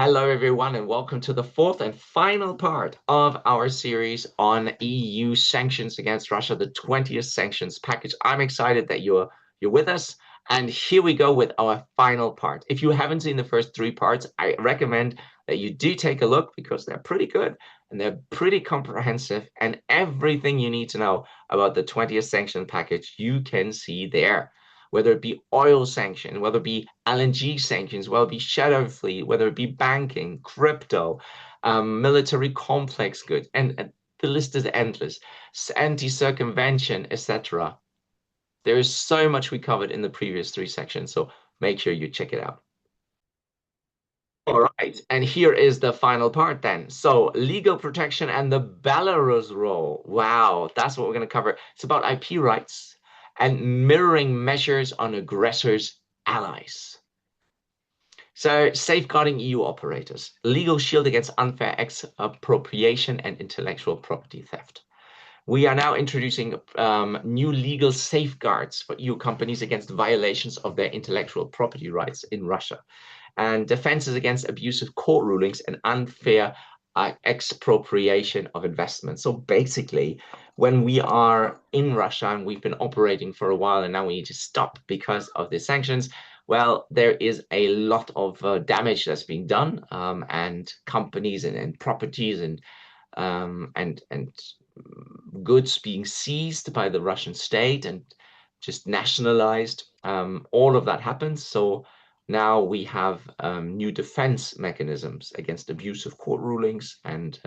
Hello, everyone, and welcome to the fourth and final part of our series on EU sanctions against Russia, the 20th sanctions package. I'm excited that you're with us, and here we go with our final part. If you haven't seen the first three parts, I recommend that you do take a look because they're pretty good and they're pretty comprehensive, and everything you need to know about the 20th sanction package you can see there, whether it be oil sanctions, whether it be LNG sanctions, whether it be shadow fleet, whether it be banking, crypto, military complex goods, and the list is endless, anti-circumvention, etc. There is so much we covered in the previous three sections, so make sure you check it out. All right, and here is the final part then. So, legal protection and the Belarus role. Wow, that's what we're going to cover. It's about IP rights and mirroring measures on aggressors' allies. So, safeguarding EU operators, legal shield against unfair expropriation and intellectual property theft. We are now introducing new legal safeguards for EU companies against violations of their intellectual property rights in Russia, and defenses against abusive court rulings and unfair expropriation of investments. So basically, when we are in Russia and we've been operating for a while and now we need to stop because of the sanctions, well, there is a lot of damage that's being done, and companies and properties and goods being seized by the Russian state and just nationalized. All of that happens. So now we have new defense mechanisms against abusive court rulings, and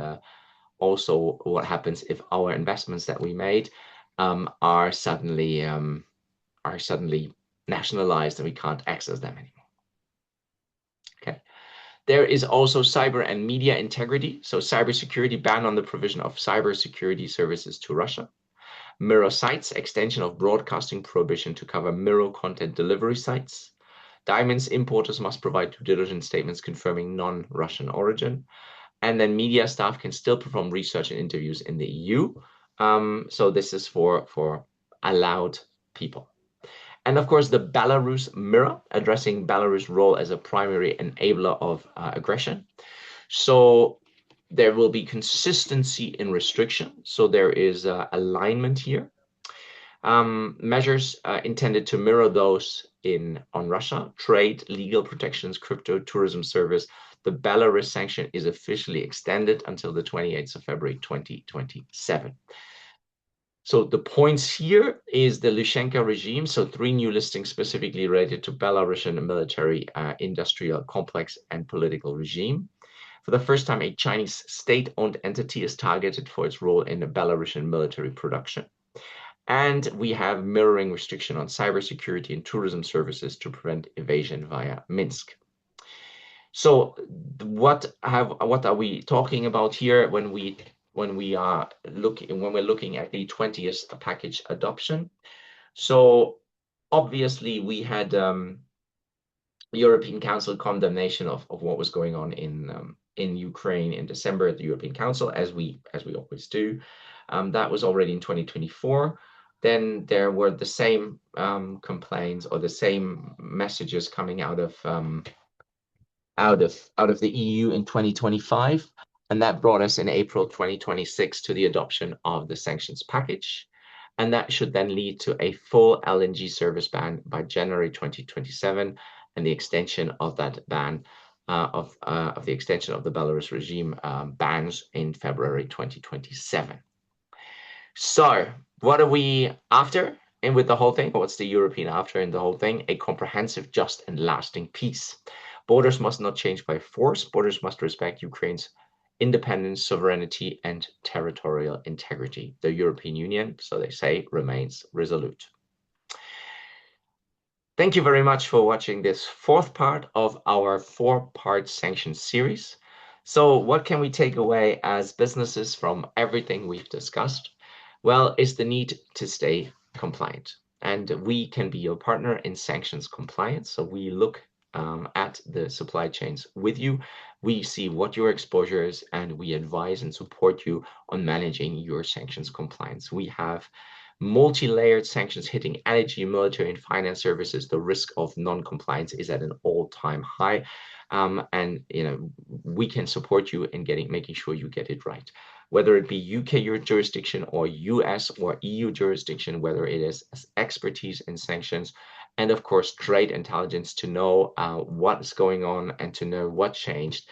also what happens if our investments that we made are suddenly nationalized and we can't access them anymore. Okay. There is also cyber and media integrity. So cybersecurity ban on the provision of cybersecurity services to Russia. Mirror sites, extension of broadcasting prohibition to cover mirror content delivery sites. Diamonds importers must provide due diligence statements confirming non-Russian origin. And then media staff can still perform research and interviews in the EU. So this is for allowed people. And of course, the Belarus mirror, addressing Belarus' role as a primary enabler of aggression. So there will be consistency in restriction. So there is alignment here. Measures intended to mirror those on Russia, trade, legal protections, crypto, tourism service. The Belarus sanction is officially extended until the 28th of February 2027. So the points here is the Lukashenko regime. So 3 new listings specifically related to Belarusian military, industrial complex and political regime. For the first time, a Chinese state-owned entity is targeted for its role in the Belarusian military production. And we have mirroring restriction on cybersecurity and tourism services to prevent evasion via Minsk. So what are we talking about here when we're looking at the 20th package adoption? So obviously we had European Council condemnation of what was going on in Ukraine in December at the European Council, as we always do. That was already in 2024. Then there were the same complaints or the same messages coming out of the EU in 2025, and that brought us in April 2026 to the adoption of the sanctions package, and that should then lead to a full LNG service ban by January 2027, and the extension of that ban of the extension of the Belarus regime bans in February 2027. So what are we after in with the whole thing? What's the European after in the whole thing? A comprehensive, just, and lasting peace. Borders must not change by force. Borders must respect Ukraine's independence, sovereignty, and territorial integrity. The European Union, so they say, remains resolute. Thank you very much for watching this fourth part of our 4-part sanctions series. So what can we take away as businesses from everything we've discussed? Well, is the need to stay compliant. And we can be your partner in sanctions compliance. So we look at the supply chains with you. We see what your exposure is, and we advise and support you on managing your sanctions compliance. We have multi-layered sanctions hitting energy, military, and finance services. The risk of non-compliance is at an all-time high. And we can support you in making sure you get it right, whether it be UK jurisdiction or US or EU jurisdiction, whether it is expertise in sanctions, and of course trade intelligence to know what's going on and to know what changed.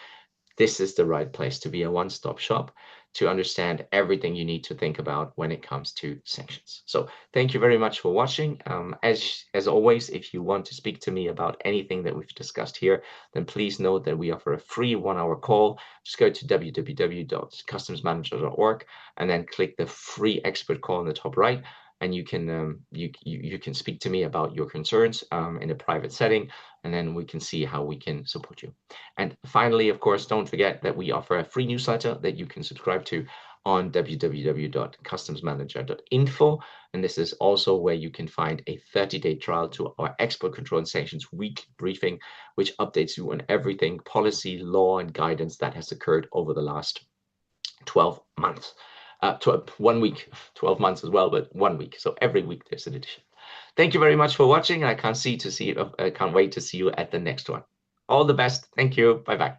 This is the right place to be, a one-stop shop to understand everything you need to think about when it comes to sanctions. So thank you very much for watching. As always, if you want to speak to me about anything that we've discussed here, then please note that we offer a free 1-hour call. Just go to www.customsmanager.org and then click the free expert call in the top right, and you can speak to me about your concerns in a private setting, and then we can see how we can support you. And finally, of course, don't forget that we offer a free newsletter that you can subscribe to on www.customsmanager.info. And this is also where you can find a 30-day trial to our export control and sanctions weekly briefing, which updates you on everything policy, law, and guidance that has occurred over the last 12 months. 1 week, 12 months as well, but 1 week. So every week there's an edition. Thank you very much for watching. I can't wait to see you at the next one. All the best. Thank you. Bye-bye.